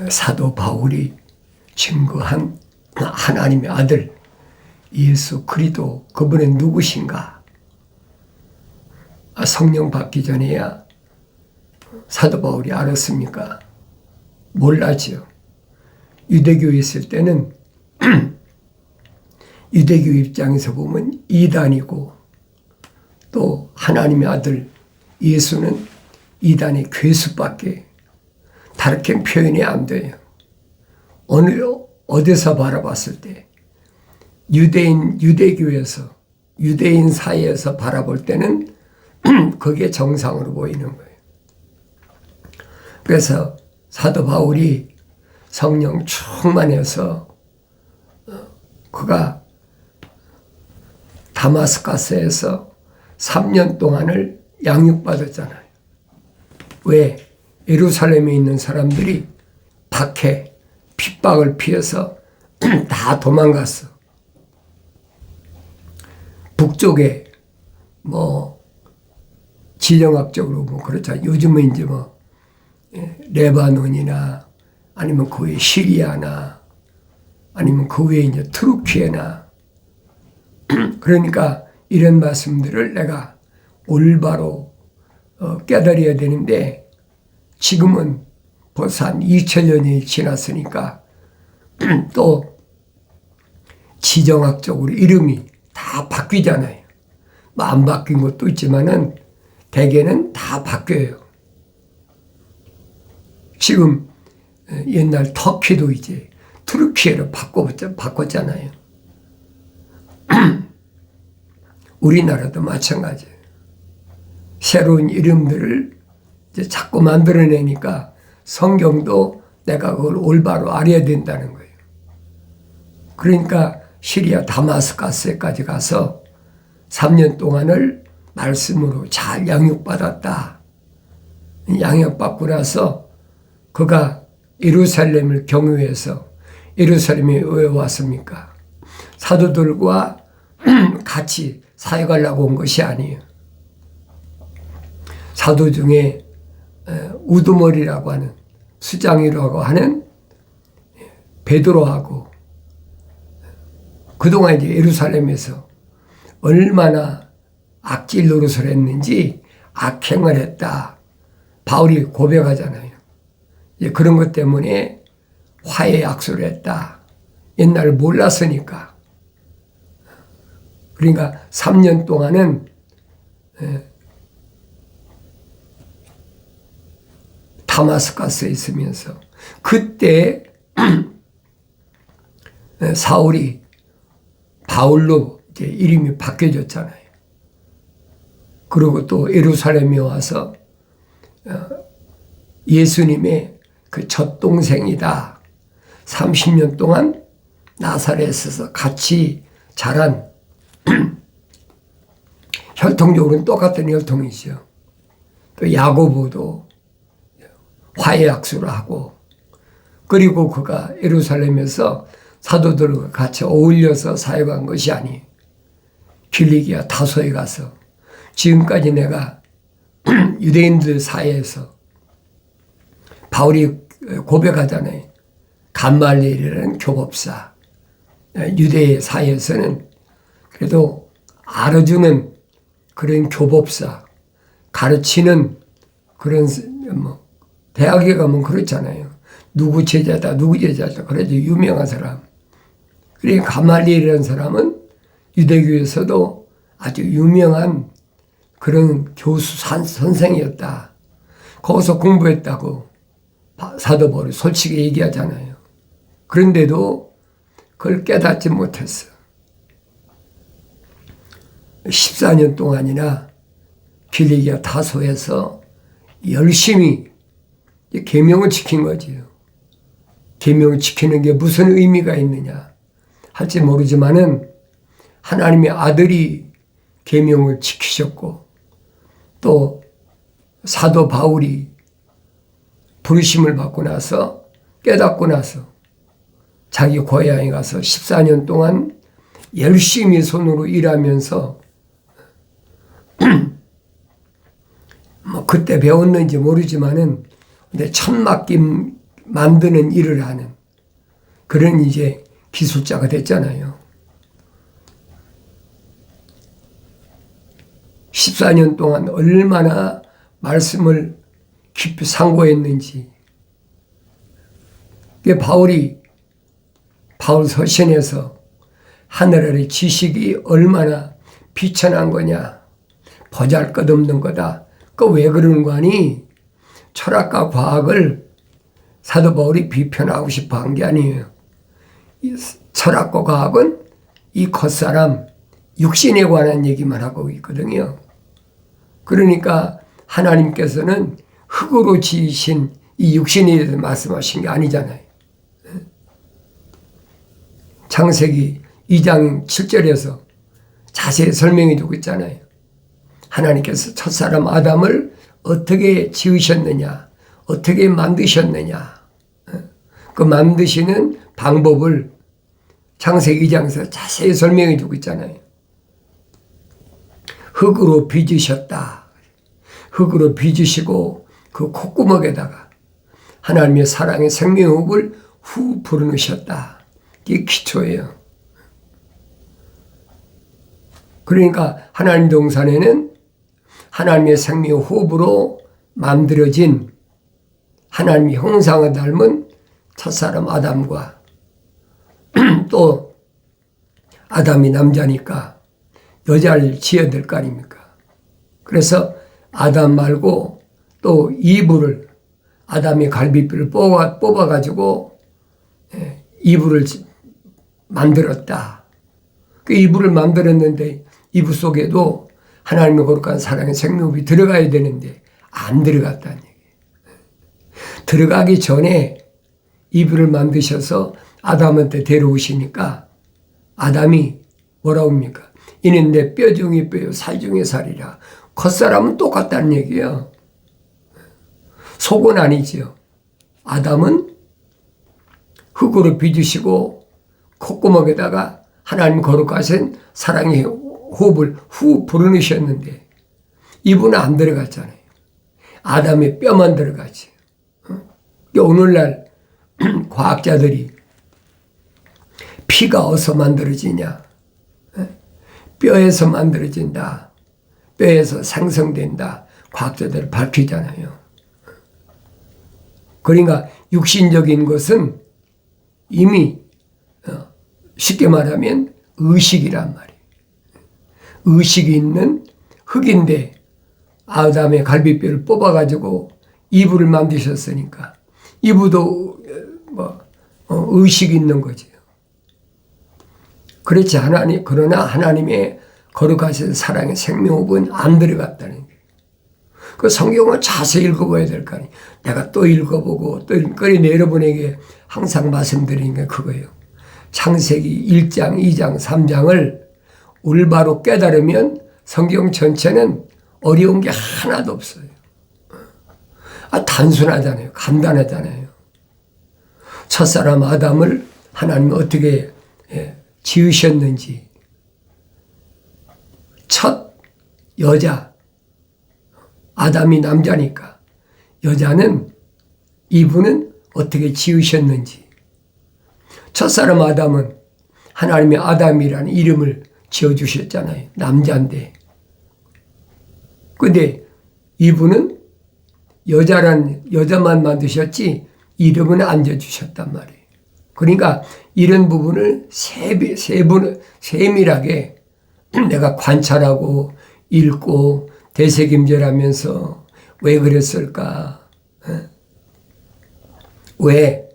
사도 바울이 증거한 하나님의 아들 예수 그리스도, 그분은 누구신가? 성령 받기 전에야 사도 바울이 알았습니까? 몰랐죠. 유대교에 있을 때는 유대교 입장에서 보면 이단이고, 또 하나님의 아들 예수는 이단의 괴수밖에 다르게 표현이 안 돼요. 어디서 바라봤을 때 유대교에서, 유대인 사이에서 바라볼 때는 그게 정상으로 보이는 거예요. 그래서 사도 바울이 성령 충만해서 그가 다마스커스에서 3년 동안을 양육받았잖아요. 왜? 예루살렘에 있는 사람들이 박해, 핍박을 피해서 다 도망갔어. 북쪽에 지정학적으로 그렇잖아요. 요즘은 이제 레바논이나 아니면 그 외에 시리아나 아니면 그 외에 이제 트루키에나 그러니까 이런 말씀들을 내가 올바로 깨달아야 되는데, 지금은 벌써 한 2000년이 지났으니까 또 지정학적으로 이름이 다 바뀌잖아요. 안 바뀐 것도 있지만은 대개는 다 바뀌어요. 지금 옛날 터키도 이제 투르키예로 바꿨잖아요. 우리나라도 마찬가지예요. 새로운 이름들을 이제 자꾸 만들어내니까 성경도 내가 그걸 올바로 알아야 된다는 거예요. 그러니까 시리아 다마스커스에까지 가서 3년 동안을 말씀으로 잘 양육받았다. 양육받고 나서 그가 예루살렘을 경유해서, 예루살렘에 왜 왔습니까? 사도들과 같이 사역하려고 온 것이 아니에요. 사도 중에 우두머리라고 하는, 수장이라고 하는 베드로하고 그동안 이제 예루살렘에서 얼마나 악질 노릇을 했는지 악행을 했다. 바울이 고백하잖아요. 이제 그런 것 때문에 화해 약속을 했다. 옛날에 몰랐으니까. 그러니까 3년 동안은 다마스커스에 있으면서 그때 사울이 바울로 이제 이름이 바뀌어졌잖아요. 그리고 또 예루살렘에 와서 예수님의 그 젖동생이다. 30년 동안 나사렛에서 같이 자란 혈통적으로는 똑같은 혈통이죠. 또 야고보도 화해 약속을 하고, 그리고 그가 예루살렘에서 사도들과 같이 어울려서 사역한 것이 아니에요. 길리기아 다소에 가서 지금까지 내가 유대인들 사이에서 바울이 고백하잖아요. 감말리엘이라는 교법사, 유대 사이에서는 그래도 알아주는 그런 교법사, 가르치는 그런 대학에 가면 그렇잖아요. 누구 제자다, 누구 제자다. 그래도 유명한 사람. 그러니까 감말리엘이라는 사람은 유대교에서도 아주 유명한 그런 교수 선생이었다. 거기서 공부했다고 사도 바울이 솔직히 얘기하잖아요. 그런데도 그걸 깨닫지 못했어. 14년 동안이나 길리기아 다소에서 열심히 계명을 지킨 거지요. 계명을 지키는 게 무슨 의미가 있느냐 할지 모르지만은 하나님의 아들이 계명을 지키셨고, 또 사도 바울이 부르심을 받고 나서, 깨닫고 나서 자기 고향에 가서 14년 동안 열심히 손으로 일하면서 그때 배웠는지 모르지만은 근데 첫 맡김 만드는 일을 하는 그런 이제 기술자가 됐잖아요. 14년 동안 얼마나 말씀을 깊이 상고했는지. 바울 서신에서 하늘 아래 지식이 얼마나 비천한 거냐, 보잘것없는 거다. 왜 그러는 거 아니? 철학과 과학을 사도 바울이 비판하고 싶어 한 게 아니에요. 철학과 과학은 이 겉사람, 육신에 관한 얘기만 하고 있거든요. 그러니까 하나님께서는 흙으로 지으신 이 육신에 대해서 말씀하신 게 아니잖아요. 창세기 2장 7절에서 자세히 설명해 주고 있잖아요. 하나님께서 첫사람 아담을 어떻게 지으셨느냐, 어떻게 만드셨느냐, 그 만드시는 방법을 창세기 2장에서 자세히 설명해 주고 있잖아요. 흙으로 빚으셨다. 흙으로 빚으시고 그 콧구멍에다가 하나님의 사랑의 생명호흡을 후 불어넣으셨다. 이게 기초예요. 그러니까 하나님 동산에는 하나님의 생명호흡으로 만들어진 하나님의 형상을 닮은 첫사람 아담과 또 아담이 남자니까 여자를 지어야 될 거 아닙니까? 그래서 아담 말고 또 이브를 아담의 갈비뼈를 뽑아가지고 이브를 만들었다. 그 이브를 만들었는데 이브 속에도 하나님의 거룩한 사랑의 생명이 들어가야 되는데 안 들어갔다는 얘기예요. 들어가기 전에 이브를 만드셔서 아담한테 데려오시니까 아담이 뭐라고 합니까? 이는 내 뼈 중의 뼈요 살 중의 살이라. 겉사람은 똑같다는 얘기예요. 속은 아니지요. 아담은 흙으로 빚으시고 콧구멍에다가 하나님 거룩하신 사랑의 호흡을 후 불어넣으셨는데 이분은 안 들어갔잖아요. 아담의 뼈만 들어가지. 오늘날 과학자들이 피가 어디서 만들어지냐? 뼈에서 만들어진다. 뼈에서 생성된다. 과학자들 밝히잖아요. 그러니까 육신적인 것은 이미 쉽게 말하면 의식이란 말이에요. 의식이 있는 흙인데 아담의 갈비뼈를 뽑아가지고 이브를 만드셨으니까 이브도 의식이 있는 거죠. 그렇지 그러나 하나님의 거룩하신 사랑의 생명호흡은 안 들어갔다는 거예요. 그 성경을 자세히 읽어봐야 될 거 아니에요. 내가 또 읽어보고 또 여러분에게 항상 말씀드리는 게 그거예요. 창세기 1장, 2장, 3장을 올바로 깨달으면 성경 전체는 어려운 게 하나도 없어요. 단순하잖아요. 간단하잖아요. 첫사람 아담을 하나님이 어떻게 지으셨는지, 첫 여자, 아담이 남자니까 여자는 이분은 어떻게 지으셨는지, 첫사람 아담은 하나님의 아담이라는 이름을 지어주셨잖아요. 남자인데. 근데 이분은 여자만 만드셨지 이름은 안 지어주셨단 말이에요. 그러니까 이런 부분을 세밀하게 내가 관찰하고 읽고 되새김질하면서 왜 그랬을까? 왜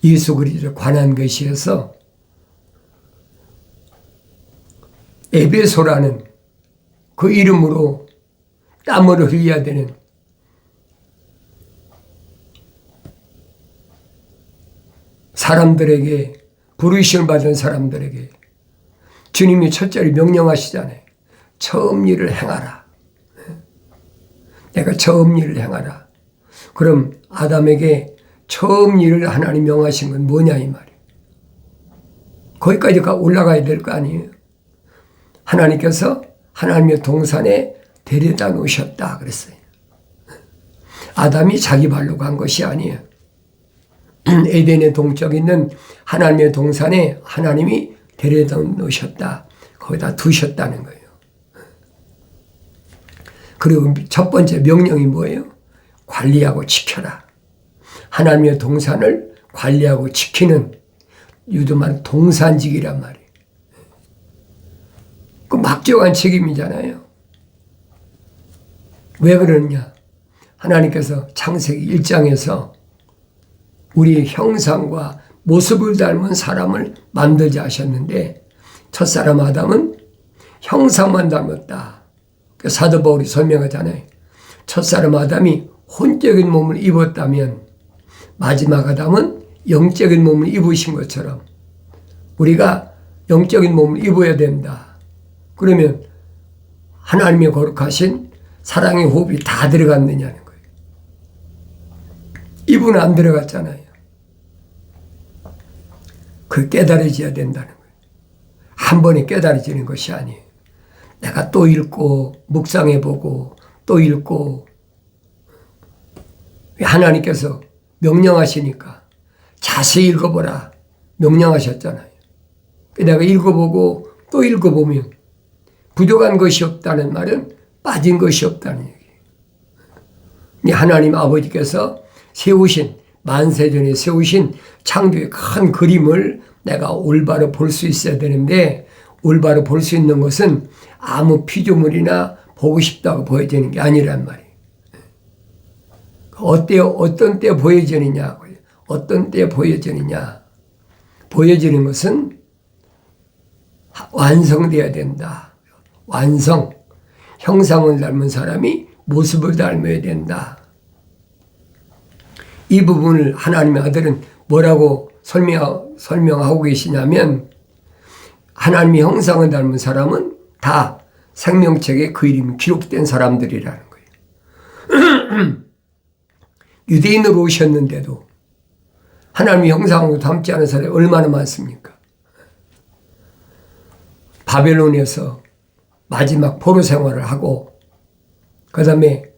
예수 그리스도에 관한 것이어서 에베소라는 그 이름으로 땀을 흘려야 되는 사람들에게, 부르심을 받은 사람들에게 주님이 첫째로 명령하시잖아요. 처음 일을 행하라. 내가 처음 일을 행하라. 그럼 아담에게 처음 일을 하나님 명하신 건 뭐냐 이 말이에요. 거기까지 올라가야 될 거 아니에요. 하나님께서 하나님의 동산에 데려다 놓으셨다 그랬어요. 아담이 자기 발로 간 것이 아니에요. 에덴의 동쪽에 있는 하나님의 동산에 하나님이 데려다 놓으셨다. 거기다 두셨다는 거예요. 그리고 첫 번째 명령이 뭐예요? 관리하고 지켜라. 하나님의 동산을 관리하고 지키는 유두만 동산직이란 말이에요. 그 막중한 책임이잖아요. 왜 그러느냐? 하나님께서 창세기 1장에서 우리의 형상과 모습을 닮은 사람을 만들자 하셨는데 첫사람 아담은 형상만 닮았다. 사도 바울이 설명하잖아요. 첫사람 아담이 혼적인 몸을 입었다면 마지막 아담은 영적인 몸을 입으신 것처럼 우리가 영적인 몸을 입어야 된다. 그러면 하나님의 거룩하신 사랑의 호흡이 다 들어갔느냐는 거예요. 입은 안 들어갔잖아요. 그 깨달아져야 된다는 거예요. 한 번에 깨달아지는 것이 아니에요. 내가 또 읽고 묵상해보고 또 읽고 하나님께서 명령하시니까 자세히 읽어보라 명령하셨잖아요. 내가 읽어보고 또 읽어보면 부족한 것이 없다는 말은 빠진 것이 없다는 얘기예요. 하나님 아버지께서 세우신 만세전에 세우신 창조의 큰 그림을 내가 올바로 볼 수 있어야 되는데 올바로 볼 수 있는 것은 아무 피조물이나 보고 싶다고 보여지는 게 아니란 말이에요. 어때요? 어떤 때 보여지느냐고요. 어떤 때 보여지느냐. 보여지는 것은 완성되어야 된다. 완성. 형상을 닮은 사람이 모습을 닮아야 된다. 이 부분을 하나님의 아들은 뭐라고 설명하고 계시냐면 하나님의 형상을 닮은 사람은 다 생명책에 그 이름이 기록된 사람들이라는 거예요. 유대인으로 오셨는데도 하나님의 형상으로 닮지 않은 사람이 얼마나 많습니까? 바벨론에서 마지막 포로 생활을 하고 그 다음에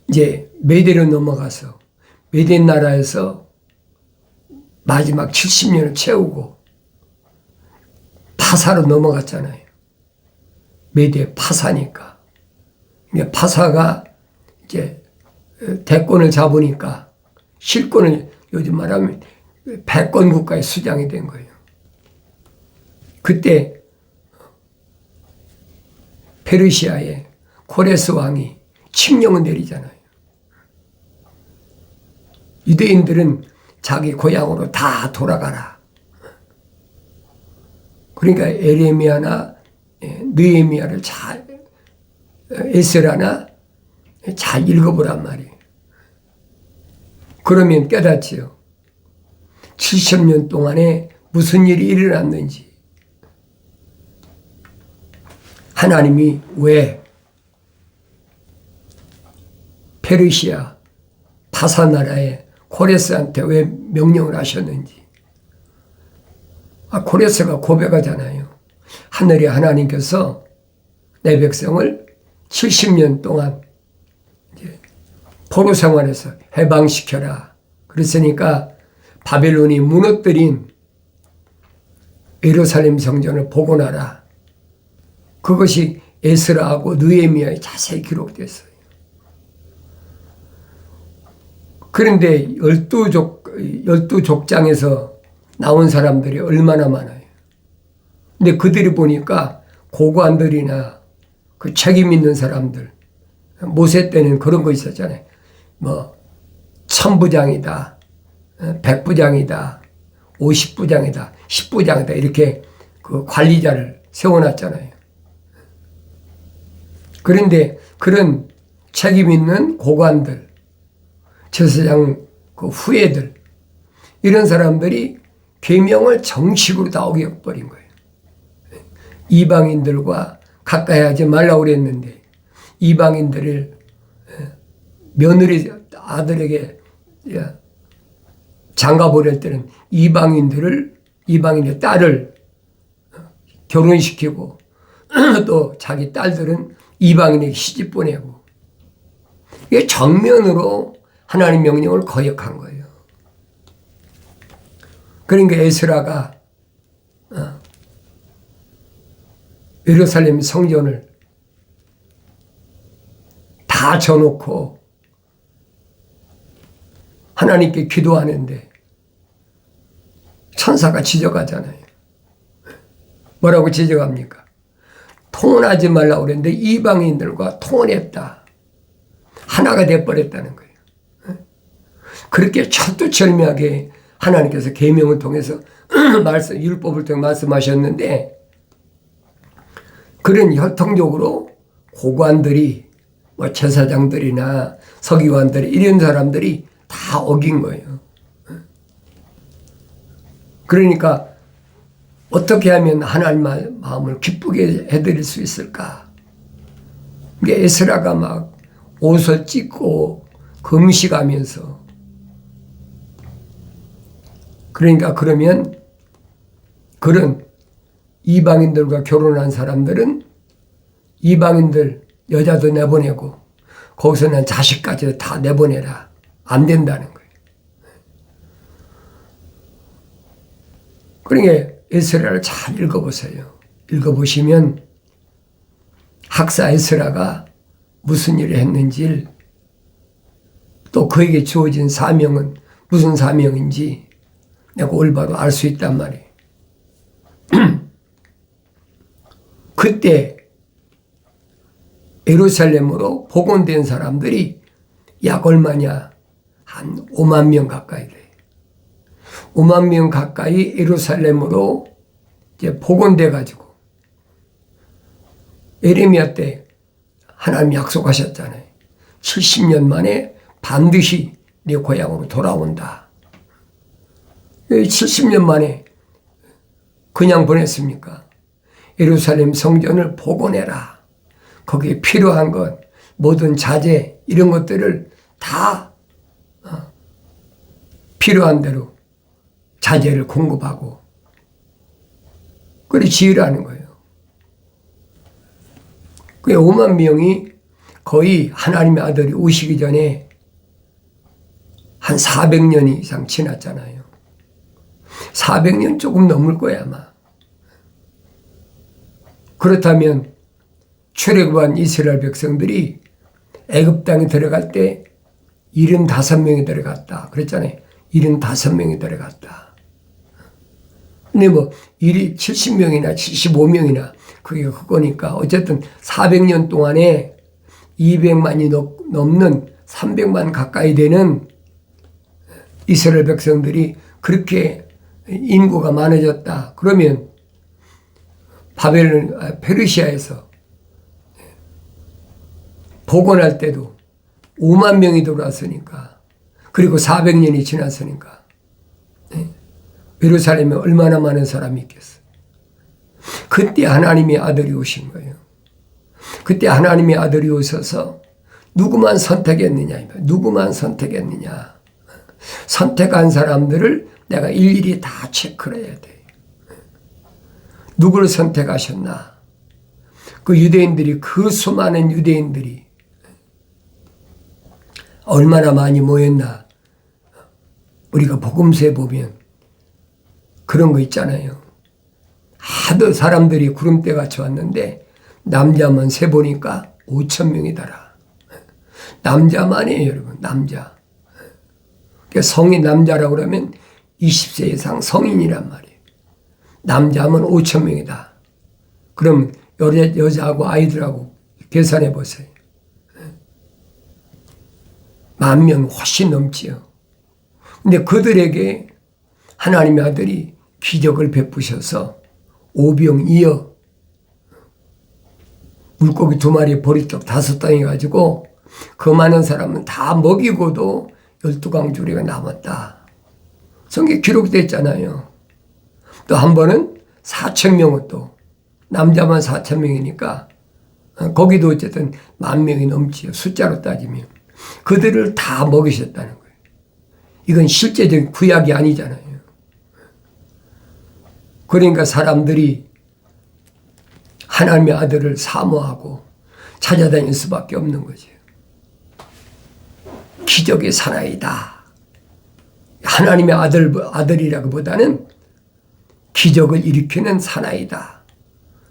이제 메대로 넘어가서 메대 나라에서 마지막 70년을 채우고 파사로 넘어갔잖아요. 메대 파사니까. 파사가 이제 대권을 잡으니까 실권을 요즘 말하면 패권 국가의 수장이 된 거예요. 그때 페르시아의 코레스 왕이 칙령을 내리잖아요. 유대인들은 자기 고향으로 다 돌아가라. 그러니까 에레미야나 느헤미야를 에스라나 잘 읽어보란 말이에요. 그러면 깨닫지요. 70년 동안에 무슨 일이 일어났는지, 하나님이 왜 페르시아 파사 나라의 코레스한테 왜 명령을 하셨는지. 코레스가 고백하잖아요. 하늘의 하나님께서 내 백성을 70년 동안 이제 포로 생활에서 해방시켜라. 그랬으니까 바벨론이 무너뜨린 예루살렘 성전을 복원하라. 그것이 에스라하고 느헤미야에 자세히 기록됐어요. 그런데 12족장에서 나온 사람들이 얼마나 많아요. 근데 그들이 보니까 고관들이나 그 책임 있는 사람들, 모세 때는 그런 거 있었잖아요. 뭐 1000부장이다, 100부장이다, 50부장이다, 10부장이다 이렇게 그 관리자를 세워놨잖아요. 그런데 그런 책임 있는 고관들, 제사장 그 후예들 이런 사람들이 계명을 정식으로 다 어겨버린 거예요. 이방인들과 가까이 하지 말라고 그랬는데 이방인들을 며느리 아들에게 장가버릴 때는 이방인의 딸을 결혼시키고 또 자기 딸들은 이방인에게 시집 보내고 이게 정면으로 하나님 명령을 거역한 거예요. 그러니까 에스라가 예루살렘 성전을 다 져놓고 하나님께 기도하는데 천사가 지적하잖아요. 뭐라고 지적합니까? 통혼하지 말라고 그랬는데 이방인들과 통혼했다. 하나가 돼버렸다는 거예요. 그렇게 철두철미하게 하나님께서 계명을 통해서 율법을 통해 말씀하셨는데, 그런 혈통적으로 고관들이 제사장들이나 서기관들이 이런 사람들이 다 어긴 거예요. 그러니까 어떻게 하면 하나님의 마음을 기쁘게 해드릴 수 있을까? 이게 에스라가 막 옷을 찢고 금식하면서, 그러니까 그러면 그런 이방인들과 결혼한 사람들은 이방인들 여자도 내보내고 거기서는 자식까지 다 내보내라. 안 된다는 거예요. 그러니까 에스라를 잘 읽어보세요. 읽어보시면 학사 에스라가 무슨 일을 했는지, 또 그에게 주어진 사명은 무슨 사명인지 내가 올바로 알 수 있단 말이에요. 그때 예루살렘으로 복원된 사람들이 약 얼마냐? 한 5만 명 가까이 돼요. 5만 명 가까이 예루살렘으로 이제 복원돼 가지고, 예레미야 때 하나님 약속하셨잖아요. 70년 만에 반드시 네 고향으로 돌아온다. 70년 만에 그냥 보냈습니까? 예루살렘 성전을 복원해라. 거기에 필요한 것, 모든 자재 이런 것들을 다 필요한 대로 자재를 공급하고 그래 지으라는 거예요. 그 5만 명이 거의 하나님의 아들이 오시기 전에 한 400년 이상 지났잖아요. 400년 조금 넘을 거야 아마. 그렇다면 출애굽한 이스라엘 백성들이 애굽 땅에 들어갈 때 75명이 들어갔다. 그랬잖아요. 75명이 들어갔다. 근데 뭐 70명이나 75명이나 그게 그거니까 어쨌든 400년 동안에 200만이 넘는 300만 가까이 되는 이스라엘 백성들이 그렇게 인구가 많아졌다. 그러면 페르시아에서 복원할 때도 5만 명이 들어왔으니까, 그리고 400년이 지났으니까 예루살렘에 얼마나 많은 사람이 있겠어. 그때 하나님의 아들이 오신 거예요. 그때 하나님의 아들이 오셔서 누구만 선택했느냐. 누구만 선택했느냐. 선택한 사람들을 내가 일일이 다 체크를 해야 돼. 누구를 선택하셨나? 그 유대인들이, 그 수많은 유대인들이 얼마나 많이 모였나. 우리가 복음서에 보면 그런 거 있잖아요. 하도 사람들이 구름대 같이 왔는데 남자만 세보니까 5,000명이더라. 남자만이에요, 여러분. 남자. 그러니까 성인 남자라고 그러면 20세 이상 성인이란 말이에요. 남자면 5,000명이다. 그럼 여자하고 아이들하고 계산해 보세요. 10,000명 훨씬 넘지요. 근데 그들에게 하나님의 아들이 기적을 베푸셔서 오병이어 물고기 2마리 보리떡 5덩이 가지고 그 많은 사람은 다 먹이고도 12강주리가 남았다. 성경에 기록되어 있잖아요. 또 한 번은 4,000명은 또 남자만 4,000명이니까 거기도 어쨌든 10,000명이 넘지요. 숫자로 따지면. 그들을 다 먹이셨다는 거예요. 이건 실제적인 구약이 아니잖아요. 그러니까 사람들이 하나님의 아들을 사모하고 찾아다닐 수밖에 없는 거죠. 기적의 사나이다. 하나님의 아들이라기보다는 기적을 일으키는 사나이다.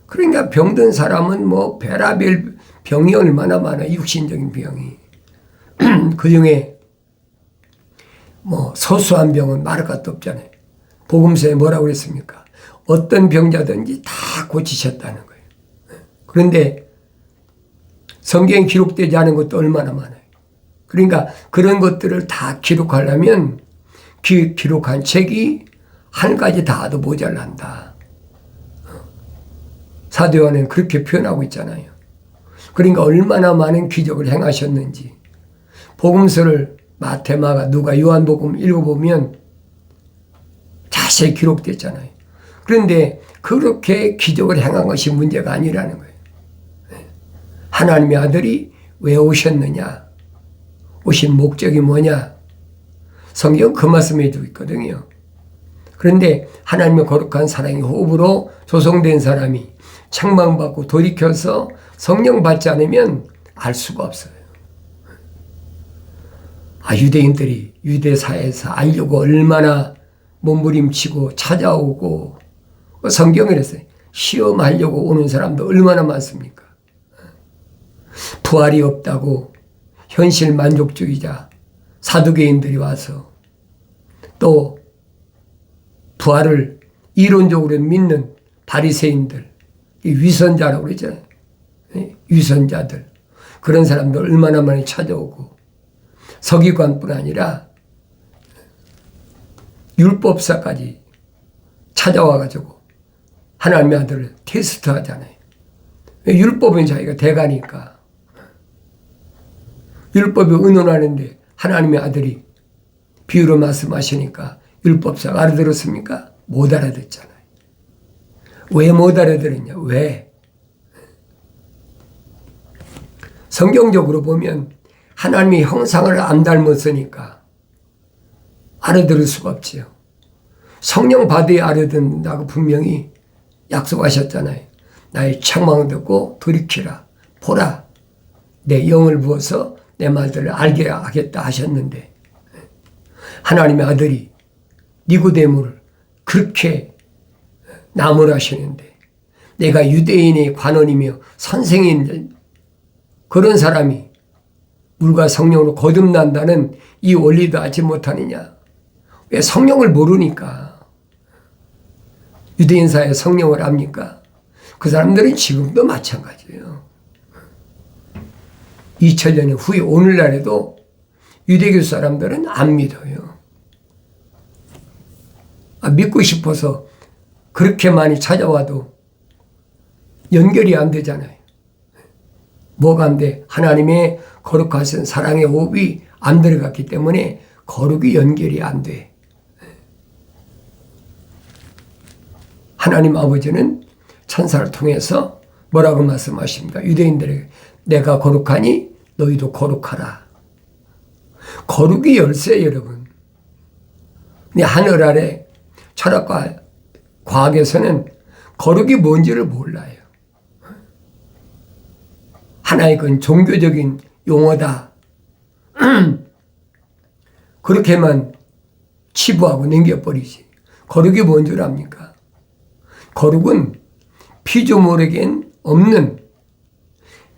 그러니까 병든 사람은 뭐 별의별 병이 얼마나 많아, 육신적인 병이. 그 중에 뭐 소수한 병은 말할 것도 없잖아요. 복음서에 뭐라고 그랬습니까? 어떤 병자든지 다 고치셨다는 거예요. 그런데 성경에 기록되지 않은 것도 얼마나 많아요. 그러니까 그런 것들을 다 기록하려면 기록한 책이 한 가지 다도 모자란다. 사도 요한은 그렇게 표현하고 있잖아요. 그러니까 얼마나 많은 기적을 행하셨는지 복음서를 마태, 마가, 누가, 요한복음 읽어보면 자세히 기록됐잖아요. 그런데 그렇게 기적을 행한 것이 문제가 아니라는 거예요. 하나님의 아들이 왜 오셨느냐? 오신 목적이 뭐냐? 성경 그 말씀해 주고 있거든요. 그런데 하나님의 거룩한 사랑의 호흡으로 조성된 사람이 책망받고 돌이켜서 성령 받지 않으면 알 수가 없어요. 유대인들이 유대사에서 알려고 얼마나 몸부림치고 찾아오고, 성경에 그랬어요. 시험하려고 오는 사람도 얼마나 많습니까? 부활이 없다고 현실 만족주의자 사두개인들이 와서, 또 부활을 이론적으로 믿는 바리새인들, 위선자라고 그러잖아요. 위선자들, 그런 사람들 얼마나 많이 찾아오고, 서기관뿐 아니라 율법사까지 찾아와가지고 하나님의 아들을 테스트하잖아요. 율법은 자기가 대가니까. 율법이 의논하는데 하나님의 아들이 비유로 말씀하시니까 율법사가 알아들었습니까? 못 알아듣잖아요. 왜 못 알아들었냐? 왜? 성경적으로 보면 하나님의 형상을 안 닮았으니까 알아들을 수가 없지요. 성령 받아야 알아듣는다고 분명히 약속하셨잖아요. 나의 책망을 듣고 돌이키라. 보라. 내 영을 부어서 내 말들을 알게 하겠다 하셨는데, 하나님의 아들이 니고데모를 그렇게 나무라시는데, 내가 유대인의 관원이며 선생인 그런 사람이 물과 성령으로 거듭난다는 이 원리도 알지 못하느냐? 왜 성령을 모르니까? 유대인 사회에 성령을 압니까? 그 사람들은 지금도 마찬가지예요. 2000년 후에 오늘날에도 유대교 사람들은 안 믿어요. 믿고 싶어서 그렇게 많이 찾아와도 연결이 안 되잖아요. 뭐가 안 돼? 하나님의 거룩하신 사랑의 호흡이 안 들어갔기 때문에 거룩이 연결이 안 돼. 하나님 아버지는 천사를 통해서 뭐라고 말씀하십니까? 유대인들에게 내가 거룩하니 너희도 거룩하라. 거룩이 열쇠예요, 여러분. 근데 하늘 아래 철학과 과학에서는 거룩이 뭔지를 몰라요. 하나의 건 종교적인 용어다. 그렇게만 치부하고 넘겨버리지. 거룩이 뭔 줄 압니까? 거룩은 피조물에겐 없는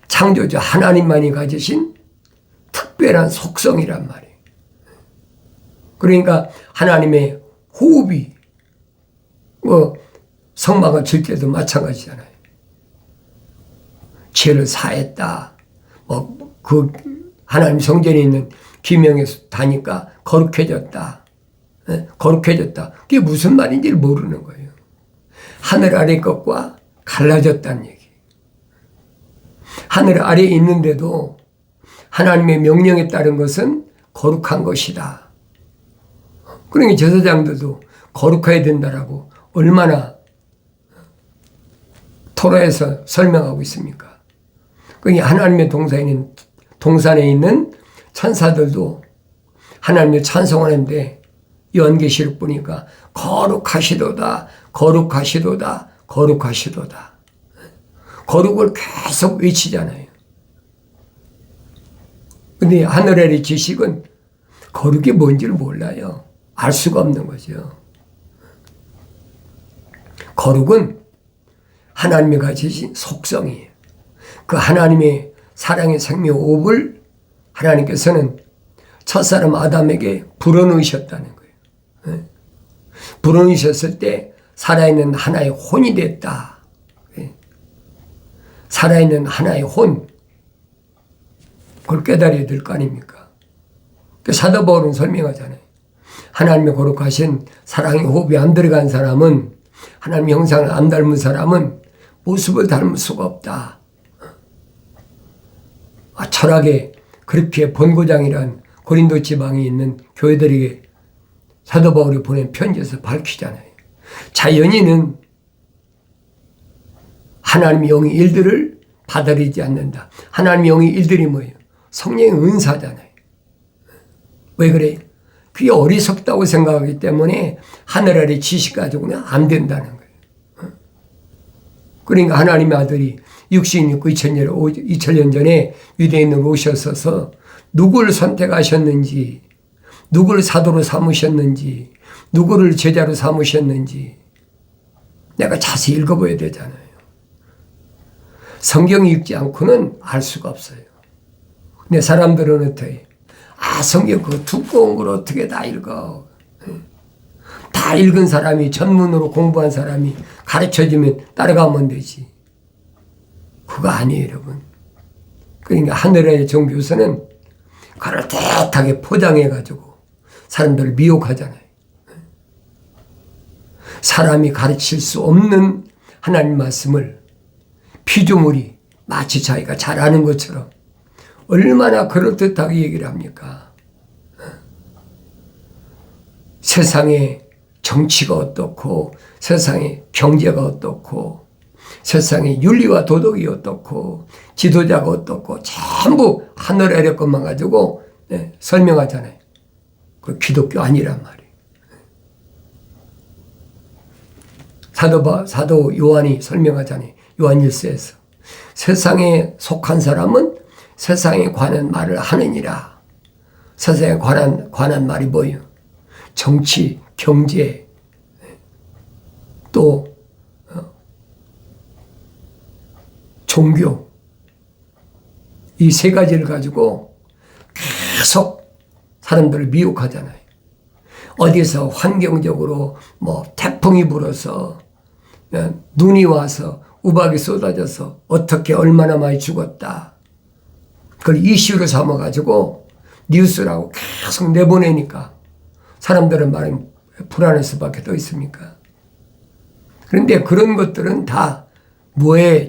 창조주 하나님만이 가지신 특별한 속성이란 말이에요. 그러니까 하나님의 호흡이 성막을 질 때도 마찬가지잖아요. 죄를 사했다. 그 하나님 성전에 있는 기명에서 다니까 거룩해졌다. 거룩해졌다. 그게 무슨 말인지를 모르는 거예요. 하늘 아래 것과 갈라졌다는 얘기. 하늘 아래에 있는데도 하나님의 명령에 따른 것은 거룩한 것이다. 그러니까 제사장들도 거룩해야 된다라고 얼마나 토라에서 설명하고 있습니까? 그러니까 하나님의 동산에 있는 천사들도 하나님을 찬송하는데 요한계시록 보니까 거룩하시도다, 거룩하시도다, 거룩하시도다. 거룩을 계속 외치잖아요. 근데 하늘의 지식은 거룩이 뭔지를 몰라요. 알 수가 없는 거죠. 거룩은 하나님이 가지신 속성이에요. 그 하나님의 사랑의 생명호흡을 하나님께서는 첫사람 아담에게 불어넣으셨다는 거예요. 불어넣으셨을 때 살아있는 하나의 혼이 됐다. 살아있는 하나의 혼. 그걸 깨달아야 될 거 아닙니까? 사도 바울은 설명하잖아요. 하나님의 거룩하신 사랑의 호흡이 안 들어간 사람은, 하나님의 형상을 안 닮은 사람은 모습을 닮을 수가 없다. 철학의 그렇게 본고장이란 고린도 지방에 있는 교회들에게 사도 바울이 보낸 편지에서 밝히잖아요. 자연인은 하나님의 영의 일들을 받아들이지 않는다. 하나님의 영의 일들이 뭐예요? 성령의 은사잖아요. 왜 그래요? 그게 어리석다고 생각하기 때문에 하늘 아래 지식 가지고는 안 된다는 거예요. 그러니까 하나님의 아들이 육신이 있고 2000년 전에 유대인으로 오셔서 누구를 선택하셨는지, 누구를 사도로 삼으셨는지, 누구를 제자로 삼으셨는지 내가 자세히 읽어봐야 되잖아요. 성경 읽지 않고는 알 수가 없어요. 근데 사람들은 어떻게 성경 그 두꺼운 걸 어떻게 다 읽어. 다 읽은 사람이, 전문으로 공부한 사람이 가르쳐주면 따라가면 되지. 그거 아니에요, 여러분. 그러니까 하늘의 종교서는 그럴듯하게 포장해가지고 사람들을 미혹하잖아요. 사람이 가르칠 수 없는 하나님 말씀을 피조물이 마치 자기가 잘 아는 것처럼 얼마나 그럴듯하게 얘기를 합니까? 세상에 정치가 어떻고, 세상에 경제가 어떻고, 세상에 윤리와 도덕이 어떻고, 지도자가 어떻고, 전부 하늘 아래 것만 가지고 설명하잖아요. 그 기독교 아니란 말이에요. 사도 요한이 설명하잖아요. 요한 1서에서. 세상에 속한 사람은 세상에 관한 말을 하느니라. 세상에 관한 말이 뭐예요? 정치, 경제, 또 종교, 이 세 가지를 가지고 계속 사람들을 미혹하잖아요. 어디서 환경적으로 태풍이 불어서 눈이 와서 우박이 쏟아져서 어떻게 얼마나 많이 죽었다. 그걸 이슈로 삼아가지고 뉴스라고 계속 내보내니까 사람들은 말이 불안할 수밖에 더 있습니까? 그런데 그런 것들은 다 뭐에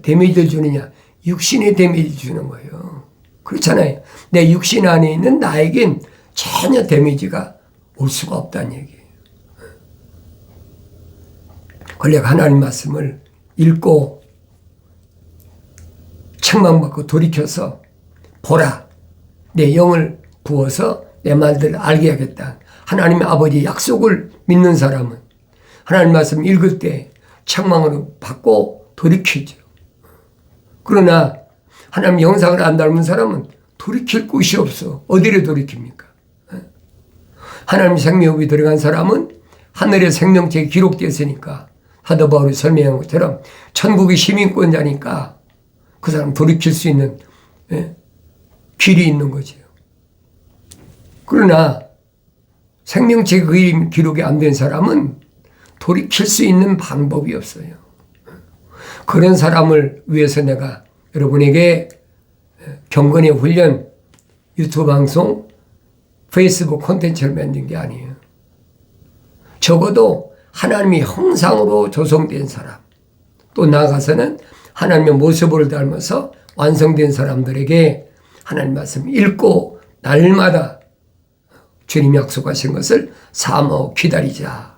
데미지를 주느냐? 육신에 데미지 주는 거예요. 그렇잖아요. 내 육신 안에 있는 나에겐 전혀 데미지가 올 수가 없다는 얘기예요. 권력 하나님 말씀을 읽고 책망받고 돌이켜서 보라, 내 영을 부어서 내 말들을 알게 하겠다. 하나님의 아버지 약속을 믿는 사람은 하나님 말씀 읽을 때 책망을 받고 돌이키죠. 그러나 하나님 영상을 안 닮은 사람은 돌이킬 곳이 없어. 어디로 돌이킵니까? 하나님 생명이 들어간 사람은 하늘의 생명책에 기록되어 있으니까 사도 바울이 설명한 것처럼 천국의 시민권자니까 그 사람 돌이킬 수 있는 길이 있는 거죠. 그러나 생명책 기록이 안 된 사람은 돌이킬 수 있는 방법이 없어요. 그런 사람을 위해서 내가 여러분에게 경건의 훈련, 유튜브 방송, 페이스북 콘텐츠를 만든 게 아니에요. 적어도 하나님의 형상으로 조성된 사람, 또 나아가서는 하나님의 모습을 닮아서 완성된 사람들에게 하나님 말씀 읽고 날마다 주님이 약속하신 것을 사모하고 기다리자.